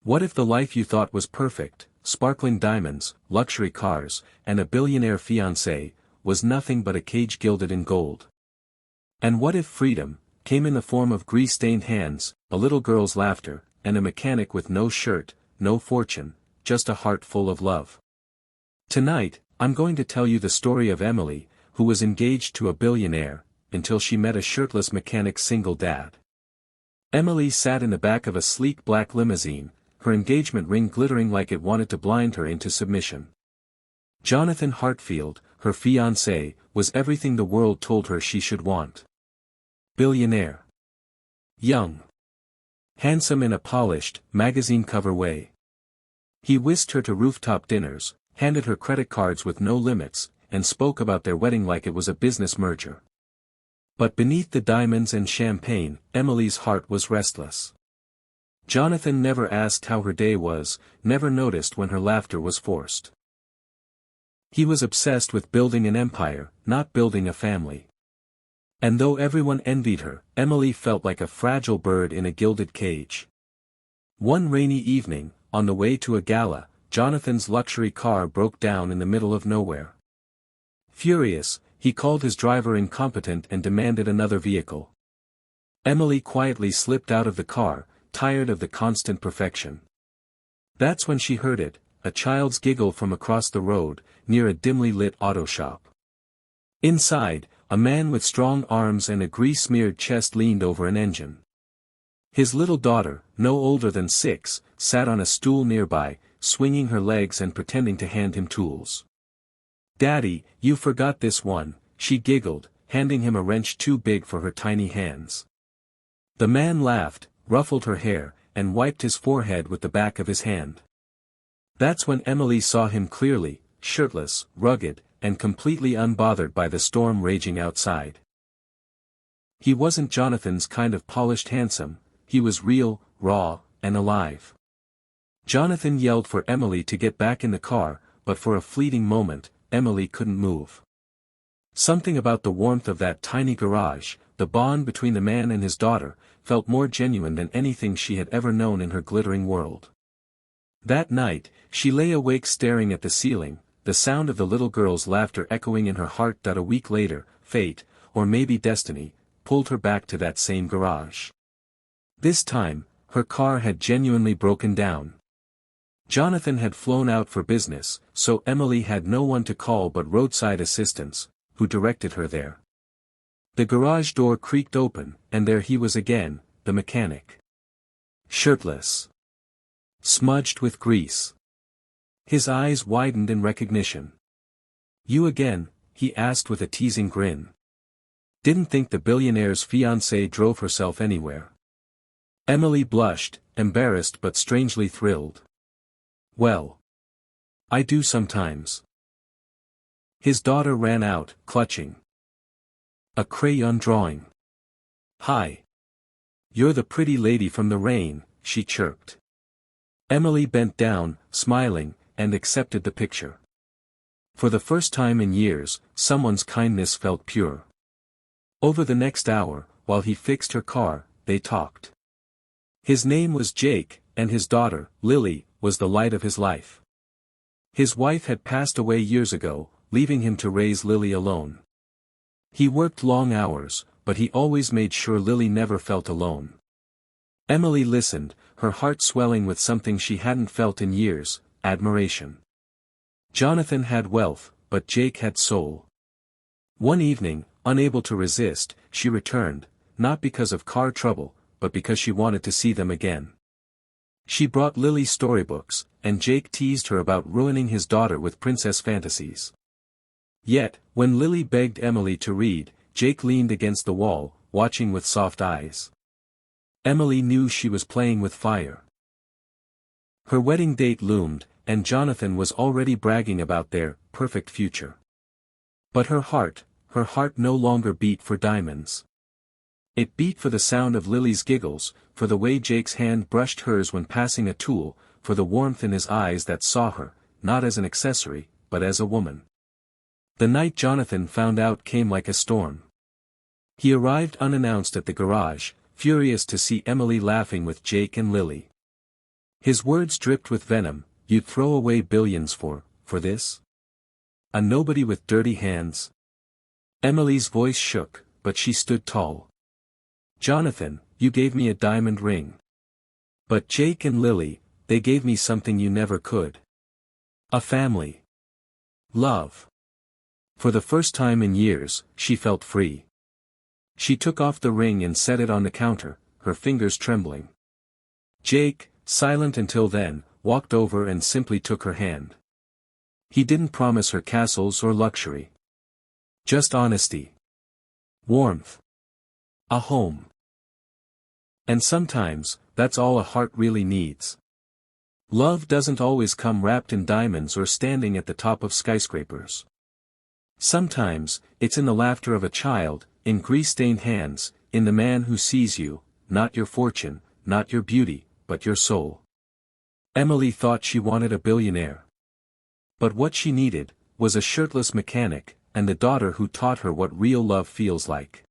What if the life you thought was perfect, sparkling diamonds, luxury cars, and a billionaire fiancé, was nothing but a cage gilded in gold? And what if freedom came in the form of grease-stained hands, a little girl's laughter, and a mechanic with no shirt, no fortune, just a heart full of love? Tonight, I'm going to tell you the story of Emily, who was engaged to a billionaire, until she met a shirtless mechanic's single dad. Emily sat in the back of a sleek black limousine, her engagement ring glittering like it wanted to blind her into submission. Jonathan Hartfield, her fiancé, was everything the world told her she should want. Billionaire. Young. Handsome in a polished, magazine cover way. He whisked her to rooftop dinners, handed her credit cards with no limits, and spoke about their wedding like it was a business merger. But beneath the diamonds and champagne, Emily's heart was restless. Jonathan never asked how her day was, never noticed when her laughter was forced. He was obsessed with building an empire, not building a family. And though everyone envied her, Emily felt like a fragile bird in a gilded cage. One rainy evening, on the way to a gala, Jonathan's luxury car broke down in the middle of nowhere. Furious, he called his driver incompetent and demanded another vehicle. Emily quietly slipped out of the car, tired of the constant perfection. That's when she heard it, a child's giggle from across the road, near a dimly lit auto shop. Inside, a man with strong arms and a grease-smeared chest leaned over an engine. His little daughter, no older than 6, sat on a stool nearby, swinging her legs and pretending to hand him tools. "Daddy, you forgot this one," she giggled, handing him a wrench too big for her tiny hands. The man laughed, ruffled her hair, and wiped his forehead with the back of his hand. That's when Emily saw him clearly, shirtless, rugged, and completely unbothered by the storm raging outside. He wasn't Jonathan's kind of polished handsome, he was real, raw, and alive. Jonathan yelled for Emily to get back in the car, but for a fleeting moment, Emily couldn't move. Something about the warmth of that tiny garage, the bond between the man and his daughter, felt more genuine than anything she had ever known in her glittering world. That night, she lay awake staring at the ceiling, the sound of the little girl's laughter echoing in her heart. That a week later, fate, or maybe destiny, pulled her back to that same garage. This time, her car had genuinely broken down. Jonathan had flown out for business, so Emily had no one to call but roadside assistance, who directed her there. The garage door creaked open, and there he was again, the mechanic. Shirtless. Smudged with grease. His eyes widened in recognition. "You again?" he asked with a teasing grin. Didn't think the billionaire's fiancée drove herself anywhere. Emily blushed, embarrassed but strangely thrilled. "Well, I do sometimes." His daughter ran out, clutching a crayon drawing. "Hi. You're the pretty lady from the rain," she chirped. Emily bent down, smiling, and accepted the picture. For the first time in years, someone's kindness felt pure. Over the next hour, while he fixed her car, they talked. His name was Jake, and his daughter, Lily, was the light of his life. His wife had passed away years ago, leaving him to raise Lily alone. He worked long hours, but he always made sure Lily never felt alone. Emily listened, her heart swelling with something she hadn't felt in years, admiration. Jonathan had wealth, but Jake had soul. One evening, unable to resist, she returned, not because of car trouble, but because she wanted to see them again. She brought Lily storybooks, and Jake teased her about ruining his daughter with princess fantasies. Yet, when Lily begged Emily to read, Jake leaned against the wall, watching with soft eyes. Emily knew she was playing with fire. Her wedding date loomed, and Jonathan was already bragging about their perfect future. But her heart no longer beat for diamonds. It beat for the sound of Lily's giggles, for the way Jake's hand brushed hers when passing a tool, for the warmth in his eyes that saw her, not as an accessory, but as a woman. The night Jonathan found out came like a storm. He arrived unannounced at the garage, furious to see Emily laughing with Jake and Lily. His words dripped with venom. You'd throw away billions for this? A nobody with dirty hands? Emily's voice shook, but she stood tall. Jonathan, you gave me a diamond ring. But Jake and Lily, they gave me something you never could. A family. Love. For the first time in years, she felt free. She took off the ring and set it on the counter, her fingers trembling. Jake, silent until then, walked over and simply took her hand. He didn't promise her castles or luxury. Just honesty. Warmth. A home. And sometimes, that's all a heart really needs. Love doesn't always come wrapped in diamonds or standing at the top of skyscrapers. Sometimes, it's in the laughter of a child, in grease-stained hands, in the man who sees you, not your fortune, not your beauty, but your soul. Emily thought she wanted a billionaire. But what she needed, was a shirtless mechanic, and a daughter who taught her what real love feels like.